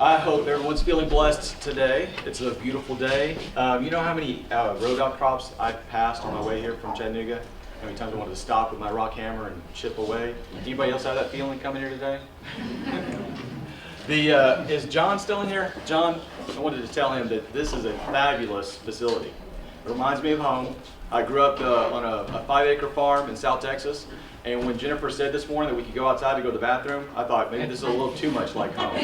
I hope everyone's feeling blessed today. It's a beautiful day. You know how many road outcrops I've passed on my way here from Chattanooga? How many times I wanted to stop with my rock hammer and chip away? Anybody else have that feeling coming here today? Is John still in here? John, I wanted to tell him that this is a fabulous facility. It reminds me of home. I grew up on a 5-acre farm in South Texas. And when Jennifer said this morning that we could go outside to go to the bathroom, I thought maybe this is a little too much like home.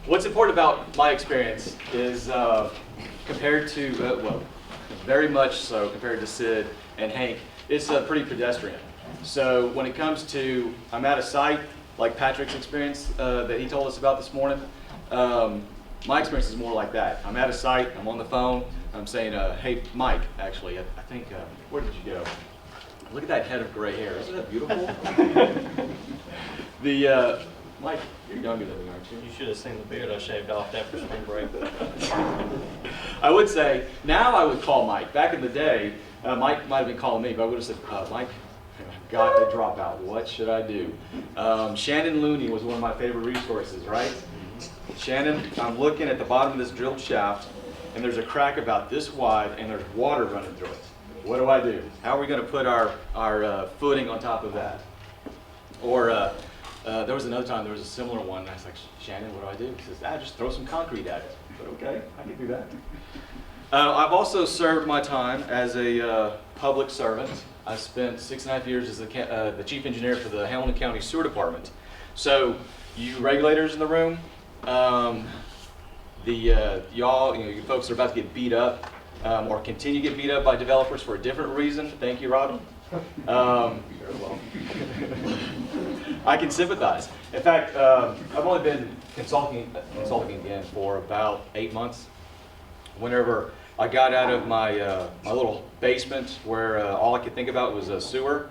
What's important about my experience is compared to, well, very much so compared to Sid and Hank, it's pretty pedestrian. So when it comes to, I'm at a site like Patrick's experience that he told us about this morning, my experience is more like that. I'm at a site, I'm on the phone, I'm saying, hey, Mike, actually, I think, where did you go? Look at that head of gray hair. Isn't that beautiful? Mike, you're younger than me, aren't you? You should have seen the beard I shaved off after spring break. I would say, now I would call Mike. Back in the day, Mike might have been calling me, but I would have said, Mike, I've got to drop out. What should I do? Shannon Looney was one of my favorite resources, right? Shannon, I'm looking at the bottom of this drilled shaft, and there's a crack about this wide, and there's water running through it. What do I do? How are we going to put our footing on top of that? Or there was another time, there was a similar one, and I was like, Shannon, what do I do? He says, just throw some concrete at it. But okay, I can do that. I've also served my time as a public servant. I spent 6.5 years as the chief engineer for the Hamilton County Sewer Department. So, you regulators in the room, y'all, you folks are about to get beat up or continue to get beat up by developers for a different reason. Thank you, Robin. Very well. I can sympathize. In fact, I've only been consulting again for about 8 months. Whenever I got out of my my little basement where all I could think about was a sewer,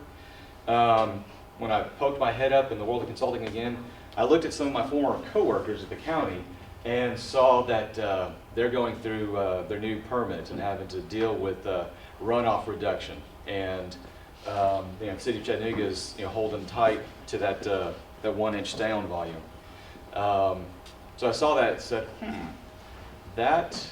when I poked my head up in the world of consulting again, I looked at some of my former coworkers at the county and saw that they're going through their new permit and having to deal with runoff reduction. And the city of Chattanooga is holding tight to that 1-inch down volume. So I saw that and said, that,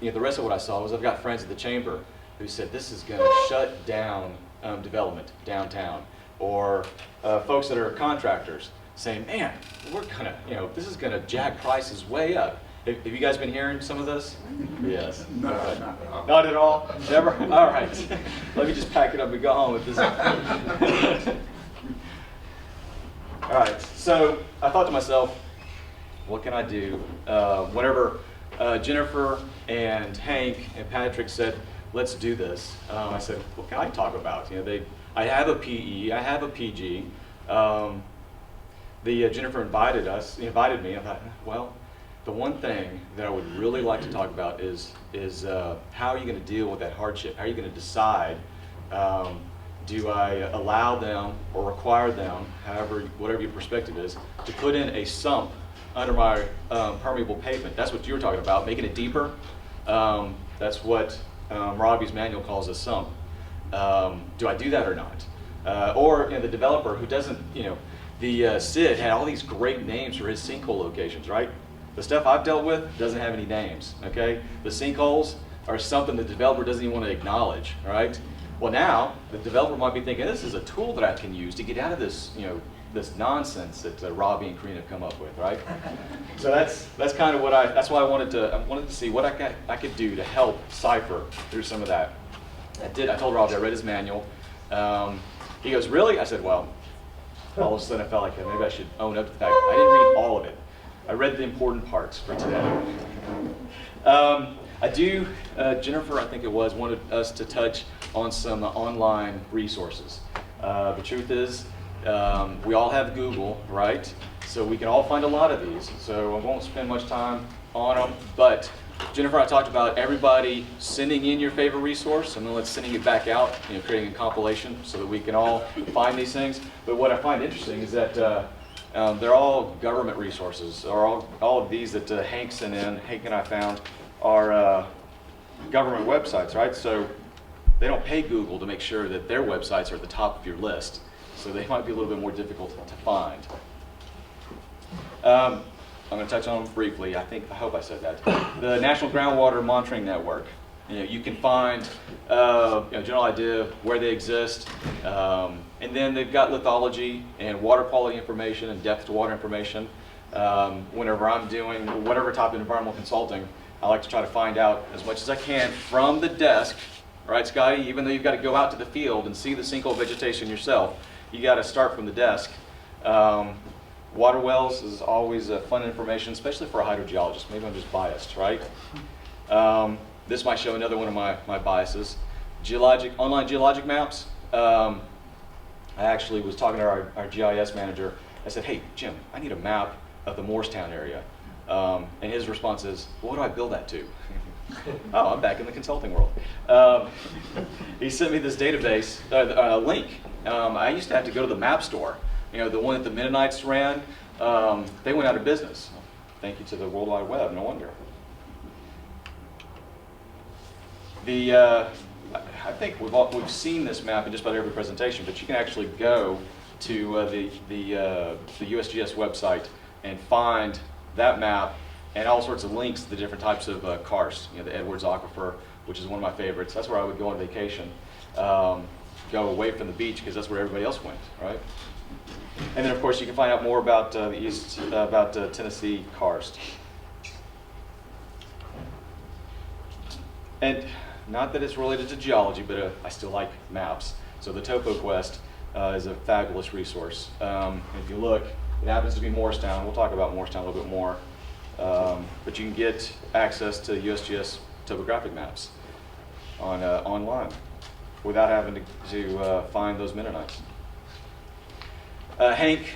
the rest of what I saw was I've got friends at the chamber who said this is going to shut down development downtown, or folks that are contractors saying, man, we're gonna, this is gonna jack prices way up. Have you guys been hearing some of this? Yes. No, okay. not at all. Never. All right. Let me just pack it up and go home with this. All right. So I thought to myself, what can I do? Whenever Jennifer and Hank and Patrick said, let's do this, I said, what can I talk about? I have a PE, I have a PG. Jennifer invited me. I thought, well, the one thing that I would really like to talk about is how are you going to deal with that hardship? How are you going to decide? Do I allow them or require them, whatever your perspective is, to put in a sump under my permeable pavement? That's what you were talking about, making it deeper. That's what Robbie's manual calls a sump. Do I do that or not? Or the developer who doesn't, the Sid had all these great names for his sinkhole locations, right? The stuff I've dealt with doesn't have any names, okay? The sinkholes are something the developer doesn't even want to acknowledge, right? Well, now the developer might be thinking, this is a tool that I can use to get out of this, this nonsense that Robbie and Karina come up with, right? So that's kind of what that's why I wanted to see what I could do to help cipher through some of that. I told Robbie I read his manual. He goes, really? I said, well, all of a sudden I felt like maybe I should own up to the fact I didn't read all of it. I read the important parts for today. Jennifer, I think it was, wanted us to touch on some online resources. The truth is, we all have Google, right? So we can all find a lot of these. So I won't spend much time on them, but Jennifer and I talked about everybody sending in your favorite resource and then let's sending it back out, creating a compilation so that we can all find these things. But what I find interesting is that they're all government resources, or all of these that Hank sent in, Hank and I found, are government websites, right? So they don't pay Google to make sure that their websites are at the top of your list. So they might be a little bit more difficult to find. I'm going to touch on them briefly. I hope I said that. The National Groundwater Monitoring Network. You can find general idea of where they exist, and then they've got lithology and water quality information and depth to water information. Whenever I'm doing whatever type of environmental consulting, I like to try to find out as much as I can from the desk, right, Scotty? Even though you've got to go out to the field and see the sinkhole vegetation yourself, you got to start from the desk. Water wells is always fun information, especially for a hydrogeologist. Maybe I'm just biased, right? This might show another one of my biases. Online geologic maps. I actually was talking to our GIS manager. I said, hey, Jim, I need a map of the Morristown area. And his response is, well, what do I build that to? Oh, I'm back in the consulting world. He sent me this database, link. I used to have to go to the map store. The one that the Mennonites ran, they went out of business. Thank you to the World Wide Web, no wonder. I think we've seen this map in just about every presentation, but you can actually go to the USGS website and find that map and all sorts of links to the different types of karst. The Edwards Aquifer, which is one of my favorites. That's where I would go on vacation. Go away from the beach because that's where everybody else went, right? And then, of course, you can find out more about Tennessee karst. And not that it's related to geology, but I still like maps. So the TopoQuest is a fabulous resource. If you look, it happens to be Morristown. We'll talk about Morristown a little bit more. But you can get access to USGS topographic maps online without having to find those Mennonites. Hank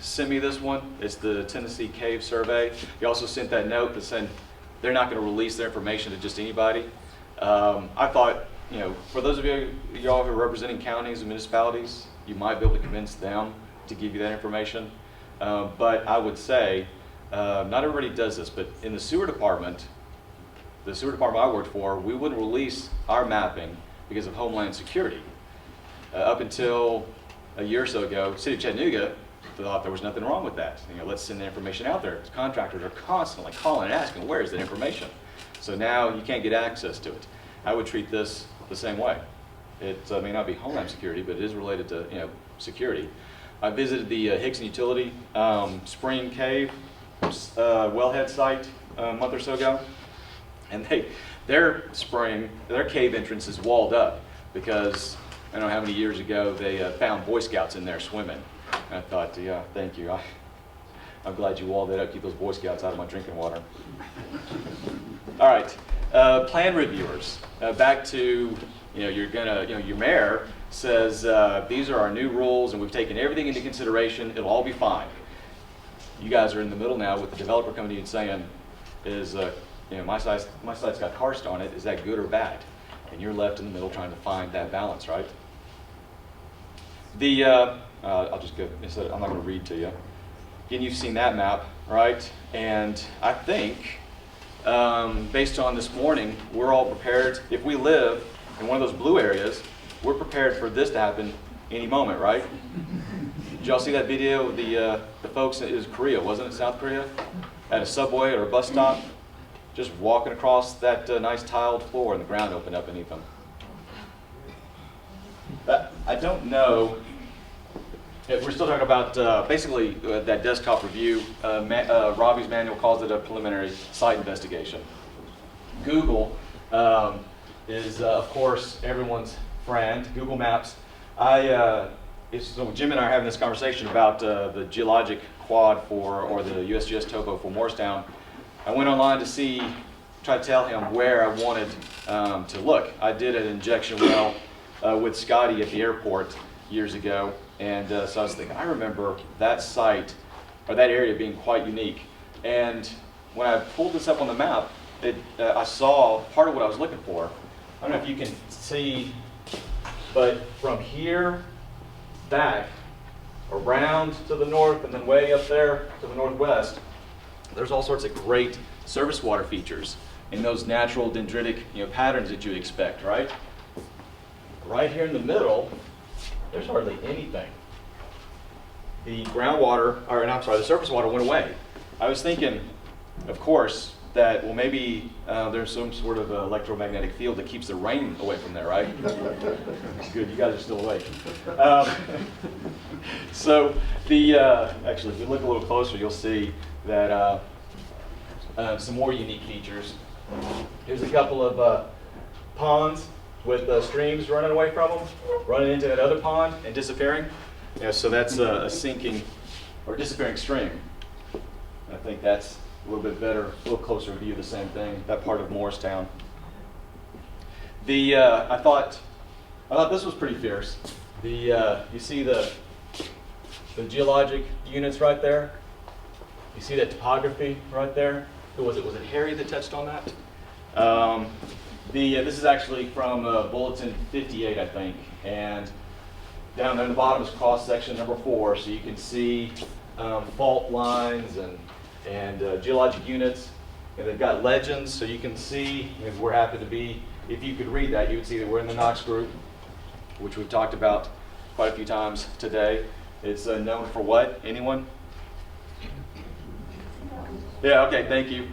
sent me this one. It's the Tennessee Cave Survey. He also sent that note that said they're not going to release their information to just anybody. I thought, for those of y'all who are representing counties and municipalities, you might be able to convince them to give you that information. But I would say, not everybody does this, but in the sewer department I worked for, we wouldn't release our mapping because of Homeland Security. Up until a year or so ago, City of Chattanooga thought there was nothing wrong with that. Let's send the information out there. Contractors are constantly calling and asking, where is that information? So now you can't get access to it. I would treat this the same way. It may not be Homeland Security, but it is related to security. I visited the Hickson Utility Spring Cave wellhead site a month or so ago, and their cave entrance is walled up because I don't know how many years ago they found Boy Scouts in there swimming. And I thought, yeah, thank you. I'm glad you walled that up. Keep those Boy Scouts out of my drinking water. All right, plan reviewers. Back to your mayor says these are our new rules and we've taken everything into consideration. It'll all be fine. You guys are in the middle now with the developer coming to you and saying, my site's got karst on it. Is that good or bad? And you're left in the middle trying to find that balance, right? I'll just go, I'm not going to read to you. Again, you've seen that map, right? And I think, based on this morning, we're all prepared. If we live in one of those blue areas, we're prepared for this to happen any moment, right? Did y'all see that video of the folks, it was Korea, wasn't it, South Korea? At a subway or a bus stop, just walking across that nice tiled floor and the ground opened up beneath them. I don't know. We're still talking about basically that desktop review. Robbie's manual calls it a preliminary site investigation. Google is, of course, everyone's friend. Google Maps. So Jim and I are having this conversation about the geologic quad or the USGS topo for Morristown. I went online to try to tell him where I wanted to look. I did an injection well with Scotty at the airport years ago, and so I was thinking, I remember that site or that area being quite unique. And when I pulled this up on the map, I saw part of what I was looking for. I don't know if you can see, but from here back around to the north and then way up there to the northwest, there's all sorts of great surface water features in those natural dendritic patterns that you expect, right? Right here in the middle, there's hardly anything. the groundwater, or I'm sorry, the surface water went away. I was thinking, of course, that, well, maybe there's some sort of electromagnetic field that keeps the rain away from there, right? Good, you guys are still awake. So actually, if you look a little closer, you'll see that some more unique features. Here's a couple of ponds with streams running away from them, running into another pond and disappearing. Yeah, so that's a sinking or disappearing stream. I think that's a little bit better, a little closer view of the same thing, that part of Morristown. I thought this was pretty fierce. You see the geologic units right there? You see that topography right there? Who was it? Was it Harry that touched on that? This is actually from Bulletin 58, I think, and down there in the bottom is cross section number 4, so you can see fault lines and geologic units, and they've got legends, so you can see if we're happy to be. If you could read that, you would see that we're in the Knox group, which we've talked about quite a few times today. It's known for what? Anyone? Yeah. Okay. Thank you.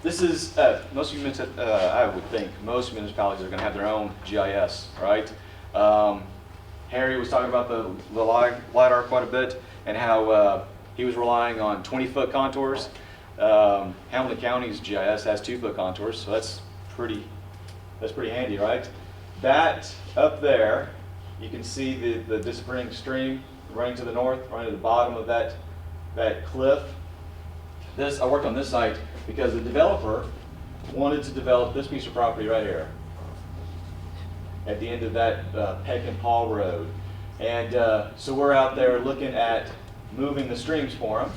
This is most of you, I would think most municipalities are going to have their own GIS, right? Harry was talking about the LiDAR quite a bit and how he was relying on 20-foot contours. Hamilton County's GIS has 2-foot contours, so that's pretty handy, right? That up there, you can see the disappearing stream running to the north, running to the bottom of that cliff. I worked on this site because the developer wanted to develop this piece of property right here at the end of that Peck and Paul Road. And so we're out there looking at moving the streams for them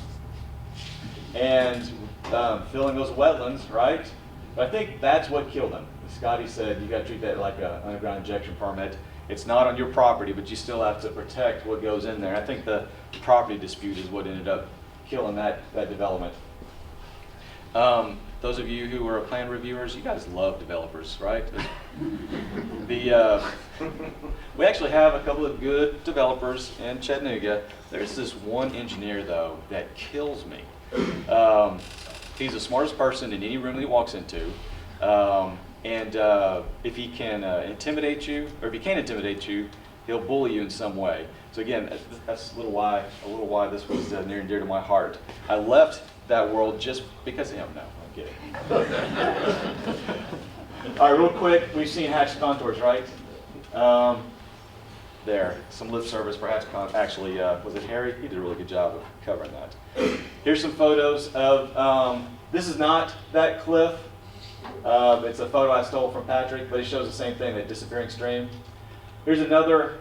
and filling those wetlands, right? But I think that's what killed them. Scotty said you got to treat that like an underground injection permit. It's not on your property, but you still have to protect what goes in there. I think the property dispute is what ended up killing that development. Those of you who are plan reviewers, you guys love developers, right? We actually have a couple of good developers in Chattanooga. There's this one engineer, though, that kills me. He's the smartest person in any room that he walks into. And if he can intimidate you, or if he can't intimidate you, he'll bully you in some way. So again, that's a little why this was near and dear to my heart. I left that world just because of him. No, I'm kidding. All right, real quick, we've seen hatched contours, right? There, some lip service, perhaps. Actually, was it Harry? He did a really good job of covering that. Here's some photos of. This is not that cliff. It's a photo I stole from Patrick, but it shows the same thing, that disappearing stream. Here's another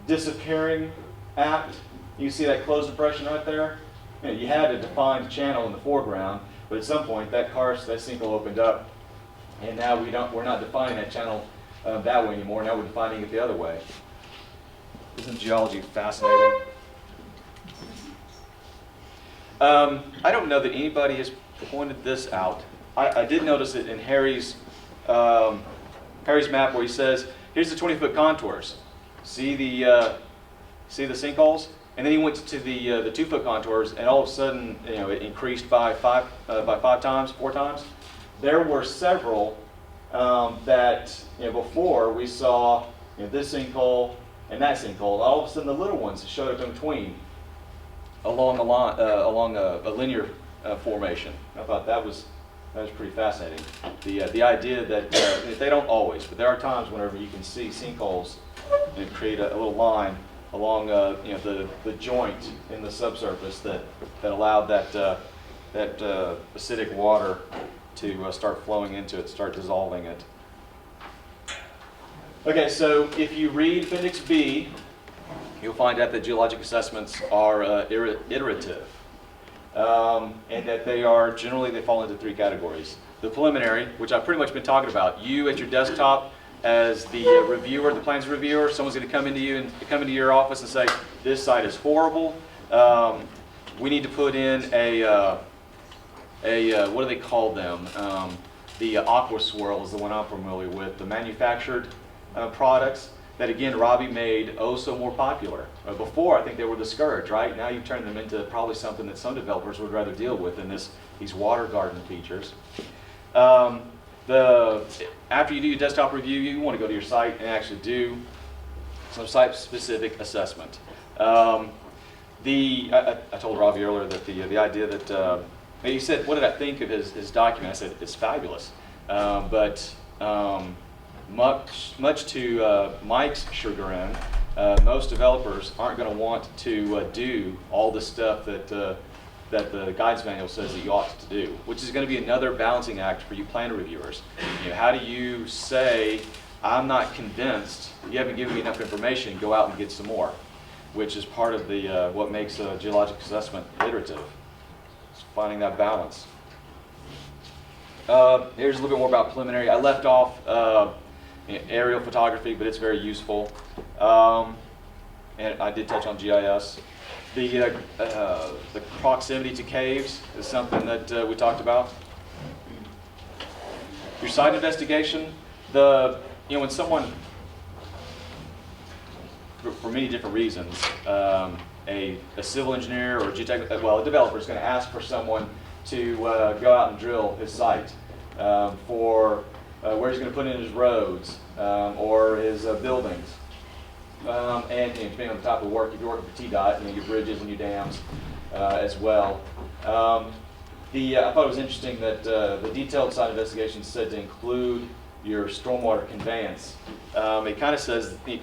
disappearing act. You see that closed depression right there? You had a defined channel in the foreground, but at some point that sinkhole opened up, and now we're not defining that channel that way anymore. Now we're defining it the other way. Isn't geology fascinating? I don't know that anybody has pointed this out. I did notice it in Harry's map where he says, here's the 20-foot contours. See the sinkholes? And then he went to the 2-foot contours, and all of a sudden, it increased by 4 times. There were several that before we saw this sinkhole and that sinkhole. All of a sudden, the little ones showed up in between along a linear formation. I thought that was pretty fascinating. The idea that they don't always, but there are times whenever you can see sinkholes and create a little line along the joint in the subsurface that allowed that acidic water to start flowing into it, start dissolving it. Okay, so if you read Appendix B, you'll find out that geologic assessments are iterative. And that they fall into 3 categories. The preliminary, which I've pretty much been talking about. You at your desktop as the reviewer, the plans reviewer, someone's going to come into your office and say, this site is horrible. We need to put in a what do they call them? The aqua swirl is the one I'm familiar with. The manufactured products. that again, Robbie made oh so more popular. Before, I think they were discouraged, right? Now you've turned them into probably something that some developers would rather deal with than these water garden features. After you do your desktop review, you want to go to your site and actually do some site-specific assessment. I told Robbie earlier that the idea that he said, "What did I think of his document?" I said, "It's fabulous," but much to Mike's chagrin, most developers aren't going to want to do all the stuff that the guidance manual says that you ought to do, which is going to be another balancing act for you planner reviewers. How do you say, "I'm not convinced, you haven't given me enough information, go out and get some more," which is part of the what makes a geologic assessment iterative. It's finding that balance. Here's a little bit more about preliminary. I left off aerial photography, but it's very useful. And I did touch on GIS. The proximity to caves is something that we talked about. Your site investigation, when someone, for many different reasons, a civil engineer or a developer is going to ask for someone to go out and drill his site for where he's going to put in his roads or his buildings. And depending on the type of work, if you're working for TDOT, your bridges and your dams as well. I thought it was interesting that the detailed site investigation said to include your stormwater conveyance. It kind of says, the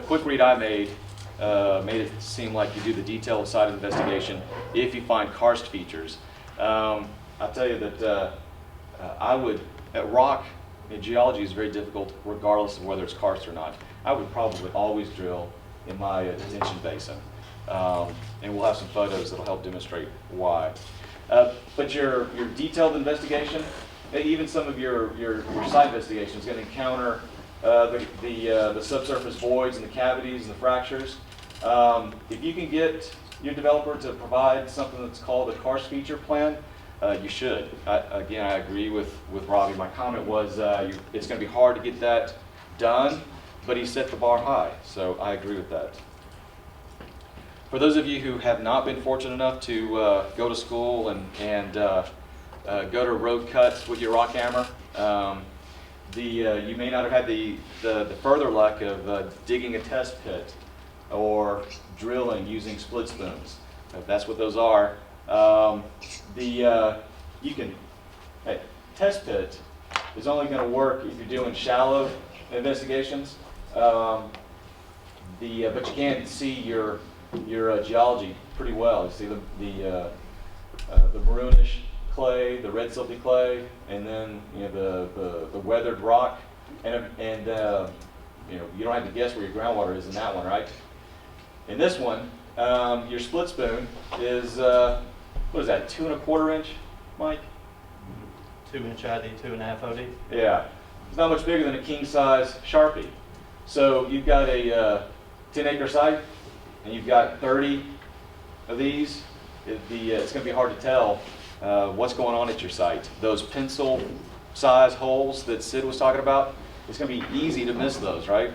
quick read I made it seem like you do the detailed site investigation if you find karst features. I'll tell you that rock in geology is very difficult regardless of whether it's karst or not. I would probably always drill in my detention basin. And we'll have some photos that'll help demonstrate why. But your detailed investigation, even some of your site investigation is going to encounter the subsurface voids and the cavities and the fractures. If you can get your developer to provide something that's called a karst feature plan, you should. Again, I agree with Robbie. My comment was it's going to be hard to get that done, but he set the bar high, so I agree with that. For those of you who have not been fortunate enough to go to school and go to road cuts with your rock hammer, you may not have had the further luck of digging a test pit or drilling using split spoons. If that's what those are, test pit is only going to work if you're doing shallow investigations. But you can see your geology pretty well. You see the maroonish clay, the red silty clay, and then the weathered rock, and you don't have to guess where your groundwater is in that one, right? In this one, your split spoon is what is that, 2 1/4 inch, Mike? 2-inch ID, 2.5 OD. Yeah, it's not much bigger than a king size Sharpie. So you've got a 10-acre site, and you've got 30 of these. It's going to be hard to tell what's going on at your site. Those pencil size holes that Sid was talking about, it's going to be easy to miss those, right?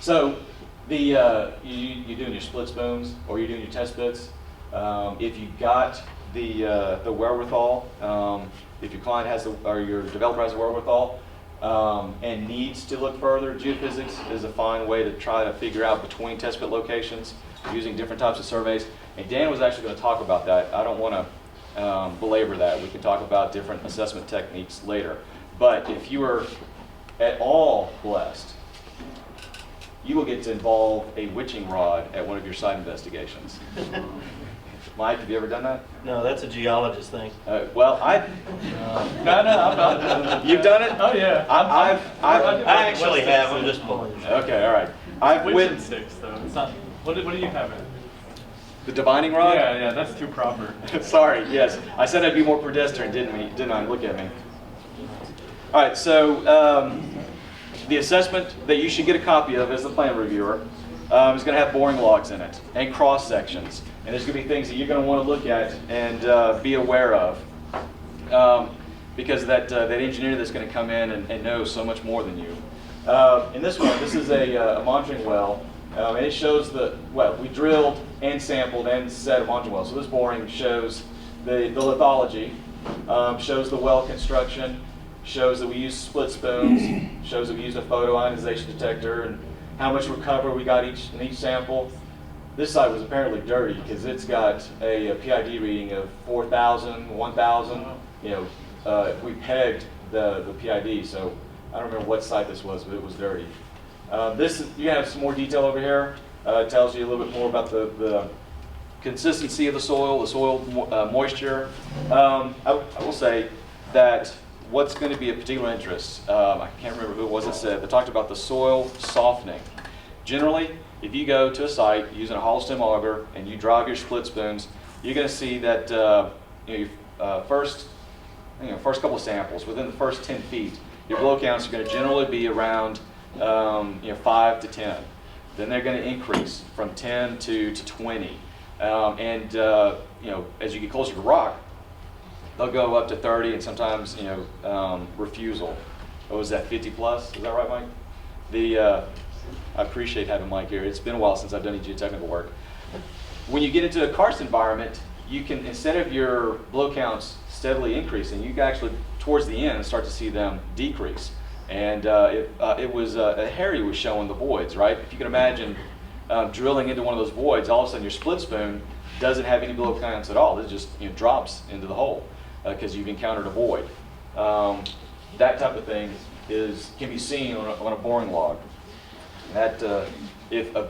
So you're doing your split spoons or you're doing your test bits. If you've got the wherewithal, if your client has or your developer has the wherewithal and needs to look further, geophysics is a fine way to try to figure out between test pit locations using different types of surveys. And Dan was actually going to talk about that. I don't want to belabor that. We can talk about different assessment techniques later. But if you are at all blessed, you will get to involve a witching rod at one of your site investigations. Mike, have you ever done that? No, that's a geologist thing. Well, No, I'm not. You've done it? Oh yeah. I actually have. I'm just pulling. Okay, all right. I've Witching sticks though. It's not. What do you have in? The divining rod? Yeah, that's too proper. Sorry, yes. I said I'd be more pedestrian, didn't I? Look at me. All right, so the assessment that you should get a copy of as the plan reviewer is going to have boring logs in it and cross sections. And there's going to be things that you're going to want to look at and be aware of. because of that engineer that's going to come in and know so much more than you. In this one, this is a monitoring well, and it shows we drilled and sampled and set a monitoring well. So this boring shows the lithology, shows the well construction, shows that we used split spoons, shows that we used a photoionization detector, and how much recovery we got in each sample. This site was apparently dirty because it's got a PID reading of 4,000, 1,000. We pegged the PID, so I don't remember what site this was, but it was dirty. You have some more detail over here. It tells you a little bit more about the consistency of the soil moisture. I will say that what's going to be of particular interest, I can't remember who it was that said, but talked about the soil softening. Generally, if you go to a site using a hollow stem auger and you drive your split spoons, you're going to see that first couple of samples, within the first 10 feet, your blow counts are going to generally be around 5 to 10. Then they're going to increase from 10 to 20. As you get closer to rock, they'll go up to 30 and sometimes, refusal. What was that, 50 plus? Is that right, Mike? I appreciate having Mike here. It's been a while since I've done any geotechnical work. When you get into a karst environment, you can, instead of your blow counts steadily increasing, you can actually, towards the end, start to see them decrease. And Harry was showing the voids, right? If you can imagine drilling into one of those voids, all of a sudden your split spoon doesn't have any blow counts at all. It just drops into the hole because you've encountered a void. That type of thing can be seen on a boring log. That,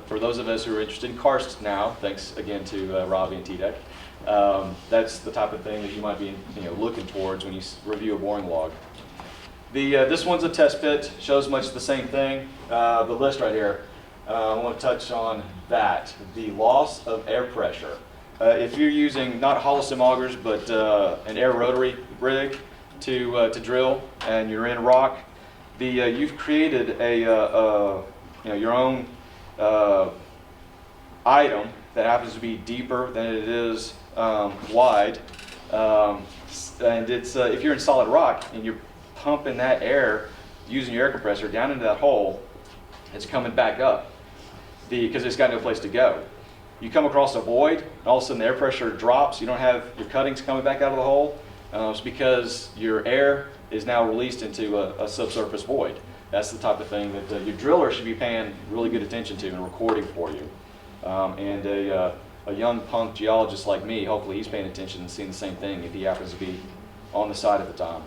for those of us who are interested in karst now, thanks again to Robbie and TDEC, that's the type of thing that you might be looking towards when you review a boring log. This one's a test pit, shows much the same thing. The list right here, I want to touch on that, the loss of air pressure. If you're using not hollow stem augers, but an air rotary rig to drill, and you're in rock, you've created your own item that happens to be deeper than it is wide, and it's if you're in solid rock and you're pumping that air using your air compressor down into that hole, it's coming back up because it's got no place to go. You come across a void, and all of a sudden the air pressure drops. You don't have your cuttings coming back out of the hole. It's because your air is now released into a subsurface void. That's the type of thing that your driller should be paying really good attention to and recording for you. And a young punk geologist like me, hopefully he's paying attention and seeing the same thing if he happens to be on the site at the time.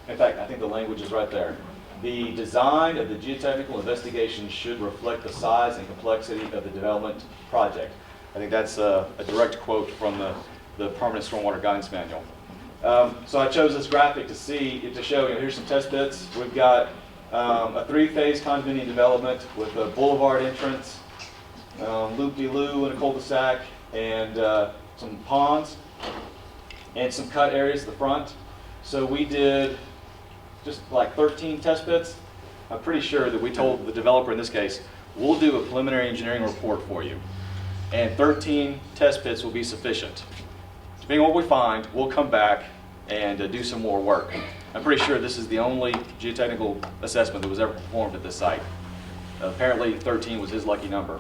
In fact, I think the language is right there. The design of the geotechnical investigation should reflect the size and complexity of the development project. I think that's a direct quote from the Permanent Stormwater Guidance Manual. So I chose this graphic to show, here's some test pits. We've got a 3-phase condominium development with a boulevard entrance, loop-de-loo and a cul-de-sac, and some ponds, and some cut areas at the front. So we did just like 13 test pits. I'm pretty sure that we told the developer in this case, we'll do a preliminary engineering report for you, and 13 test pits will be sufficient. Depending on what we find, we'll come back and do some more work. I'm pretty sure this is the only geotechnical assessment that was ever performed at this site. Apparently 13 was his lucky number.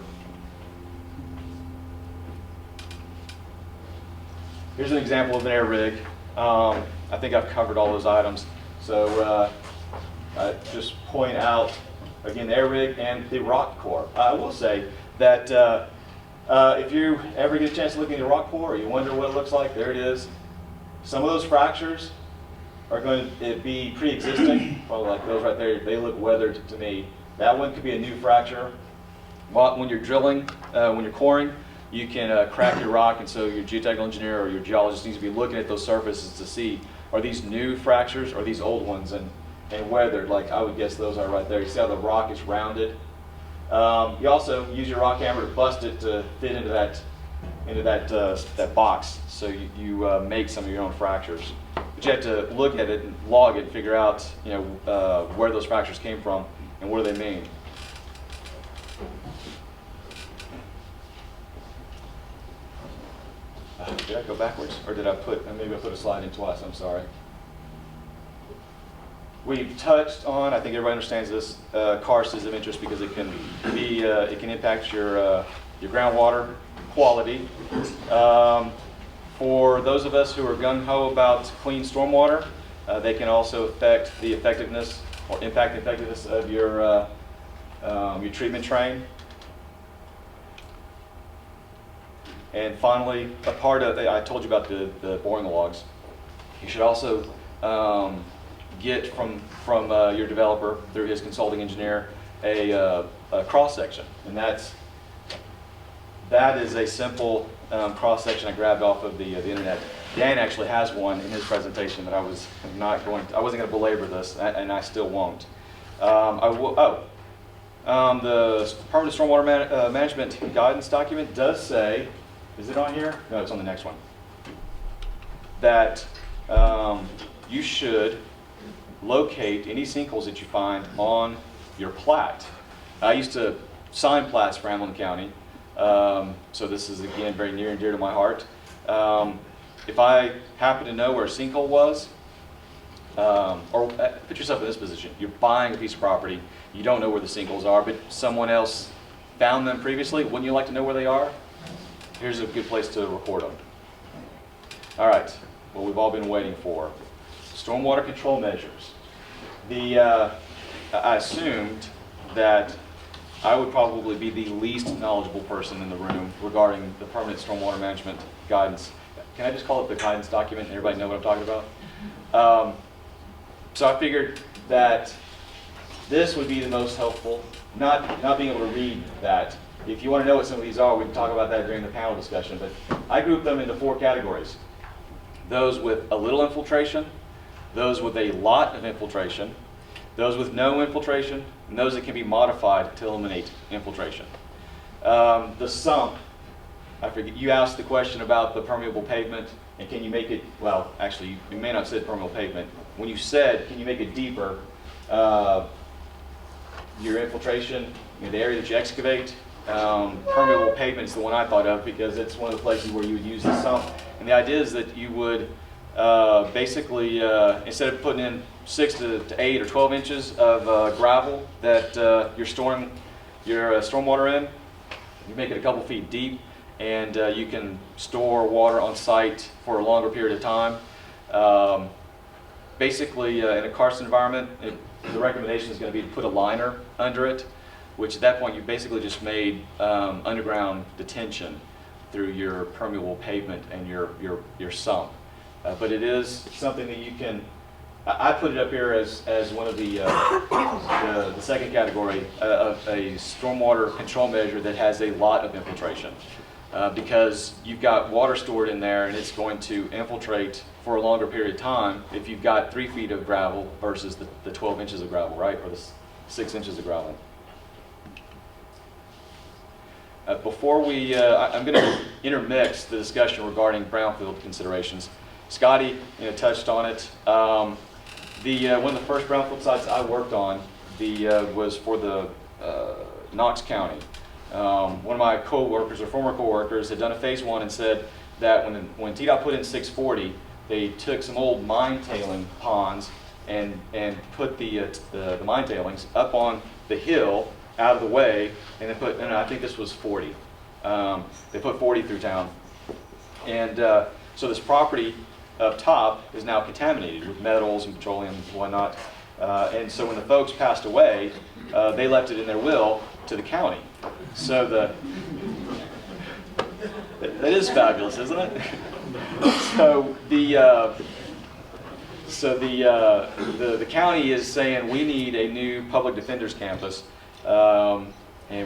Here's an example of an air rig. I think I've covered all those items. So I just point out, again, the air rig and the rock core. I will say that if you ever get a chance to look into the rock core or you wonder what it looks like, there it is. Some of those fractures are going to be pre-existing, probably like those right there. They look weathered to me. That one could be a new fracture. When you're drilling, when you're coring, you can crack your rock, and so your geotechnical engineer or your geologist needs to be looking at those surfaces to see, are these new fractures or these old ones and weathered? Like I would guess those are right there. You see how the rock is rounded? You also use your rock hammer to bust it to fit into that box, so you make some of your own fractures. But you have to look at it and log it and figure out where those fractures came from and what do they mean. Did I go backwards, or did I put? Maybe I put a slide in twice. I'm sorry. We've touched on. I think everybody understands this. Karst is of interest because it can be. It can impact your groundwater quality. For those of us who are gung-ho about clean stormwater, they can also affect the effectiveness or impact the effectiveness of your treatment train. And finally, a part of, I told you about the boring logs. You should also get from your developer through his consulting engineer a cross section, and that is a simple cross section I grabbed off of the internet. Dan actually has one in his presentation that I wasn't going to belabor this, and I still won't. The Permanent Stormwater Management Guidance document does say, is it on here? No, it's on the next one. That you should locate any sinkholes that you find on your plat. I used to sign plats for Hamilton County, so this is again very near and dear to my heart. If I happen to know where a sinkhole was, or put yourself in this position, you're buying a piece of property, you don't know where the sinkholes are, but someone else found them previously, wouldn't you like to know where they are? Here's a good place to report them. All right, what we've all been waiting for. Stormwater control measures. I assumed that I would probably be the least knowledgeable person in the room regarding the permanent stormwater management guidance. Can I just call it the guidance document and everybody know what I'm talking about? So I figured that this would be the most helpful, not being able to read that. If you want to know what some of these are, we can talk about that during the panel discussion, but I grouped them into 4 categories. Those with a little infiltration, those with a lot of infiltration, those with no infiltration, and those that can be modified to eliminate infiltration. The sump, I forget, you asked the question about the permeable pavement, and can you make it, well, actually, you may not have said permeable pavement. When you said, can you make it deeper, your infiltration, the area that you excavate, permeable pavement is the one I thought of because it's one of the places where you would use the sump. And the idea is that you would basically, instead of putting in 6 to 8 or 12 inches of gravel that you're storing your stormwater in, you make it a couple feet deep, and you can store water on site for a longer period of time. Basically, in a karst environment, the recommendation is going to be to put a liner under it, which at that point you basically just made underground detention through your permeable pavement and your sump. But it is something that you can, I put it up here as one of the second category of a stormwater control measure that has a lot of infiltration. Because you've got water stored in there and it's going to infiltrate for a longer period of time if you've got 3 feet of gravel versus the 12 inches of gravel, right? Or the 6 inches of gravel. Before we, I'm going to intermix the discussion regarding brownfield considerations. Scotty touched on it. One of the first brownfield sites I worked on was for the Knox County. One of my co-workers or former co-workers had done a phase 1 and said that when TDOT put in 640, they took some old mine tailing ponds and put the mine tailings up on the hill out of the way, and then put, and I think this was 40. They put 40 through town. And so this property up top is now contaminated with metals and petroleum and whatnot. And so when the folks passed away, they left it in their will to the county. So that is fabulous, isn't it? So the county is saying we need a new public defender's campus, and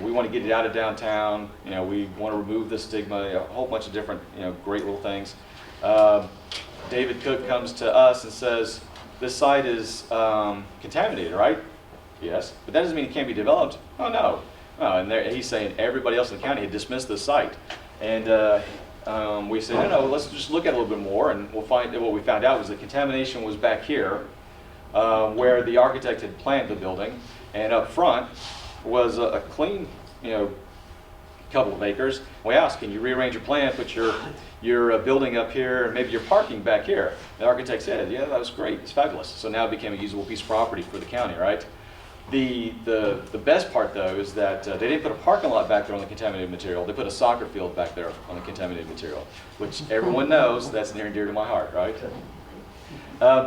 we want to get it out of downtown. We want to remove the stigma, a whole bunch of different, great little things. David Cook comes to us and says, "This site is contaminated, right?" Yes, but that doesn't mean it can't be developed. Oh no. And he's saying everybody else in the county had dismissed the site, and we said, no, let's just look at it a little bit more, and we'll find that what we found out was the contamination was back here, where the architect had planned the building, and up front was a clean, couple of acres. We asked, can you rearrange your plan, put your building up here, and maybe your parking back here? The architect said, yeah, that was great, it's fabulous. So now it became a usable piece of property for the county, right? The best part, though, is that they didn't put a parking lot back there on the contaminated material. They put a soccer field back there on the contaminated material, which everyone knows that's near and dear to my heart, right?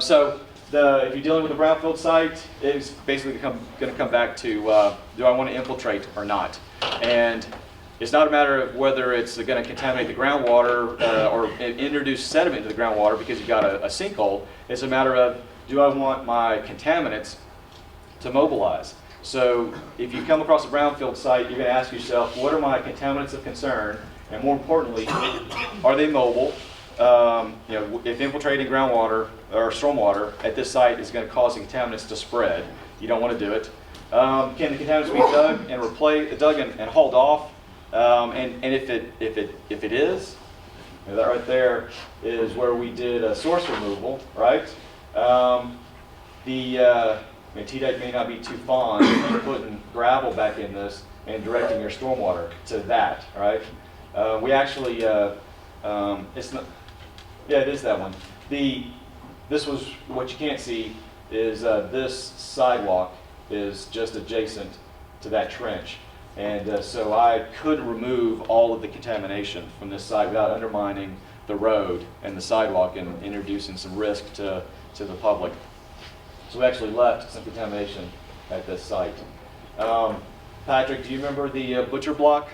So if you're dealing with a brownfield site, it's basically going to come back to, do I want to infiltrate or not? And it's not a matter of whether it's going to contaminate the groundwater or introduce sediment into the groundwater because you've got a sinkhole. It's a matter of, do I want my contaminants to mobilize? So if you come across a brownfield site, you're going to ask yourself, what are my contaminants of concern? And more importantly, are they mobile? If infiltrating groundwater or stormwater at this site is going to cause the contaminants to spread, you don't want to do it. Can the contaminants be dug and hauled off? And if it is, that right there is where we did a source removal, right? TDEC may not be too fond of putting gravel back in this and directing your stormwater to that, right? We actually, it's not, yeah, it is that one. This was, what you can't see is this sidewalk is just adjacent to that trench. And so I could remove all of the contamination from this site without undermining the road and the sidewalk and introducing some risk to the public. So we actually left some contamination at this site. Patrick, do you remember the butcher block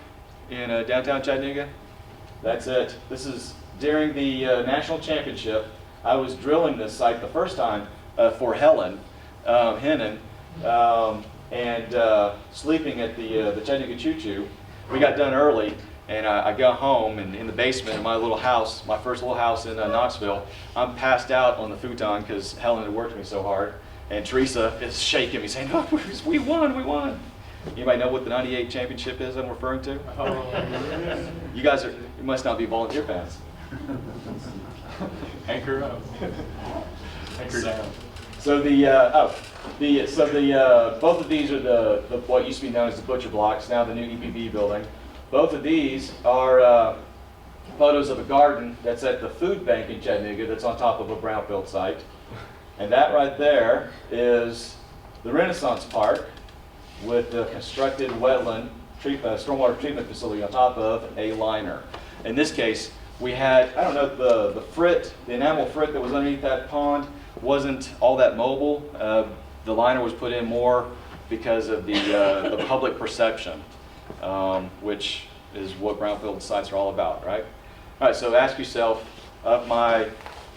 in downtown Chattanooga? That's it. This is during the national championship. I was drilling this site the first time for Hennon, and sleeping at the Chattanooga Choo Choo. We got done early, and I got home, and in the basement of my little house, my first little house in Knoxville, I'm passed out on the futon because Helen had worked me so hard. And Teresa is shaking me, saying, "Oh, we won, we won." Anybody know what the '98 championship is I'm referring to? Oh. You must not be volunteer fans. Anchor up. Anchor down. So both of these are the what used to be known as the butcher blocks, now the new EPB building. Both of these are photos of a garden that's at the food bank in Chattanooga that's on top of a brownfield site. And that right there is the Renaissance Park with the constructed wetland stormwater treatment facility on top of a liner. In this case, we had, I don't know, the enamel frit that was underneath that pond wasn't all that mobile. The liner was put in more because of the public perception, which is what brownfield sites are all about, right? All right, so ask yourself, my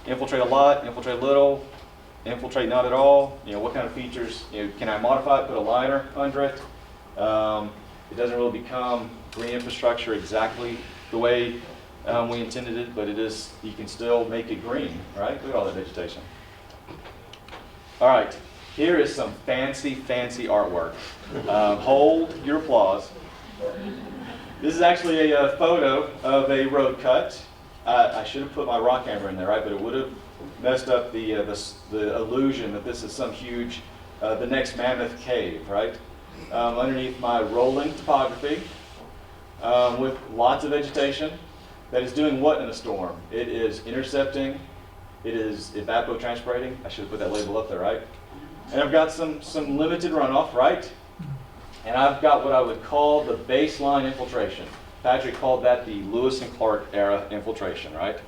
infiltrate a lot, infiltrate a little, infiltrate not at all, what kind of features, can I modify it, put a liner under it? It doesn't really become green infrastructure exactly the way we intended it, but you can still make it green, right? Look at all that vegetation. All right, here is some fancy, fancy artwork. Hold your applause. This is actually a photo of a road cut. I should have put my rock hammer in there, right? But it would have messed up the illusion that this is some huge, the next mammoth cave, right? Underneath my rolling topography with lots of vegetation that is doing what in a storm? It is intercepting, it is evapotranspirating. I should have put that label up there, right? And I've got some limited runoff, right? And I've got what I would call the baseline infiltration. Patrick called that the Lewis and Clark era infiltration, right?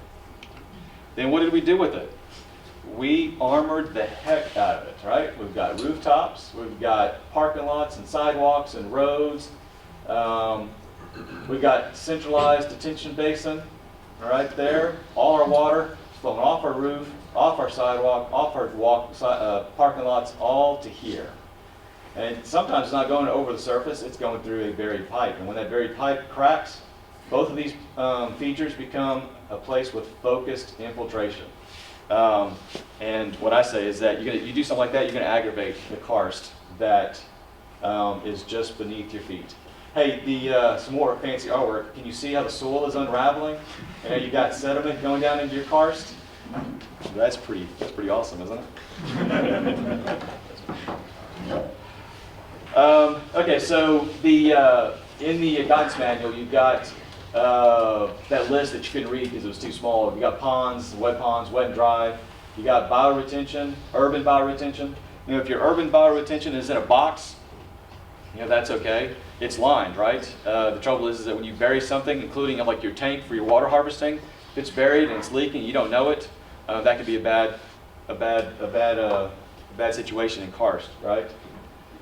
Then what did we do with it? We armored the heck out of it, right? We've got rooftops, we've got parking lots and sidewalks and roads. We've got centralized detention basin right there. All our water is flowing off our roof, off our sidewalk, off our parking lots, all to here. And sometimes it's not going over the surface, it's going through a buried pipe. And when that buried pipe cracks, both of these features become a place with focused infiltration. And what I say is that you do something like that, you're going to aggravate the karst that is just beneath your feet. Hey, some more fancy artwork. Can you see how the soil is unraveling? And you've got sediment going down into your karst? That's pretty awesome, isn't it? Okay, so in the guidance manual, you've got that list that you couldn't read because it was too small. You got ponds, wet and dry. You got bioretention, urban bioretention. You know, if your urban bioretention is in a box, you know, that's okay. It's lined, right? The trouble is that when you bury something, including like your tank for your water harvesting, if it's buried and it's leaking, you don't know it, that could be a bad situation in karst, right?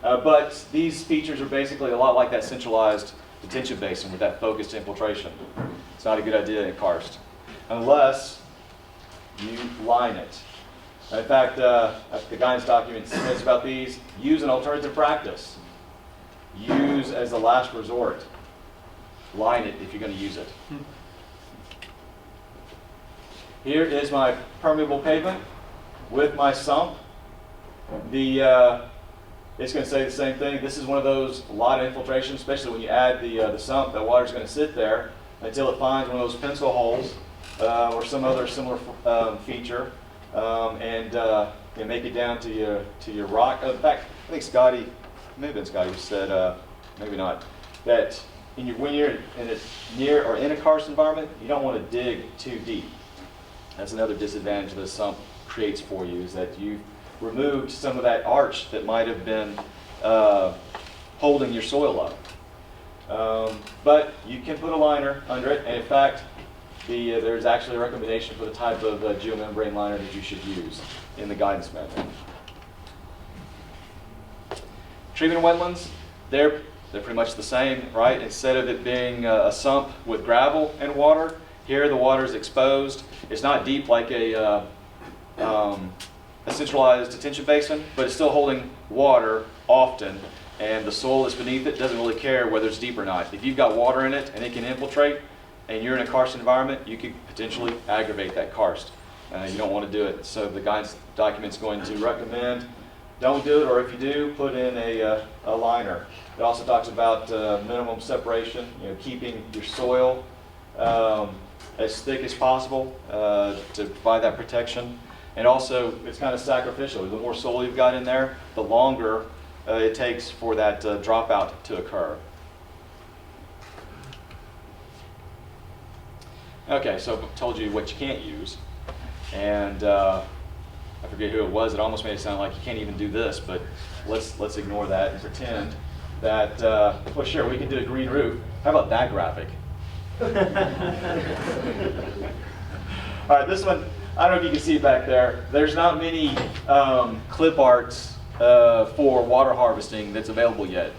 But these features are basically a lot like that centralized detention basin with that focused infiltration. It's not a good idea in karst, unless you line it. In fact, the guidance document says about these, use an alternative practice. Use as a last resort. Line it if you're going to use it. Here is my permeable pavement with my sump. It's going to say the same thing. This is one of those, a lot of infiltration, especially when you add the sump. That water's going to sit there until it finds one of those pencil holes or some other similar feature, and make it down to your rock. In fact, I think Scotty, maybe Scotty said, maybe not, that when you're in a near or in a karst environment, you don't want to dig too deep. That's another disadvantage the sump creates for you, is that you've removed some of that arch that might have been holding your soil up. But you can put a liner under it, and in fact, there's actually a recommendation for the type of geomembrane liner that you should use in the guidance manual. Treatment wetlands, they're pretty much the same, right? Instead of it being a sump with gravel and water, here the water is exposed. It's not deep like a centralized detention basin, but it's still holding water often, and the soil that's beneath it doesn't really care whether it's deep or not. If you've got water in it and it can infiltrate, and you're in a karst environment, you could potentially aggravate that karst. You don't want to do it. So the guidance document's going to recommend don't do it, or if you do, put in a liner. It also talks about minimum separation, keeping your soil as thick as possible to provide that protection. And also, it's kind of sacrificial. The more soil you've got in there, the longer it takes for that dropout to occur. Okay, so I've told you what you can't use, and I forget who it was. It almost made it sound like you can't even do this, but let's ignore that and pretend that, well, sure, we can do a green roof. How about that graphic? All right, this one, I don't know if you can see it back there. There's not many clip arts for water harvesting that's available yet.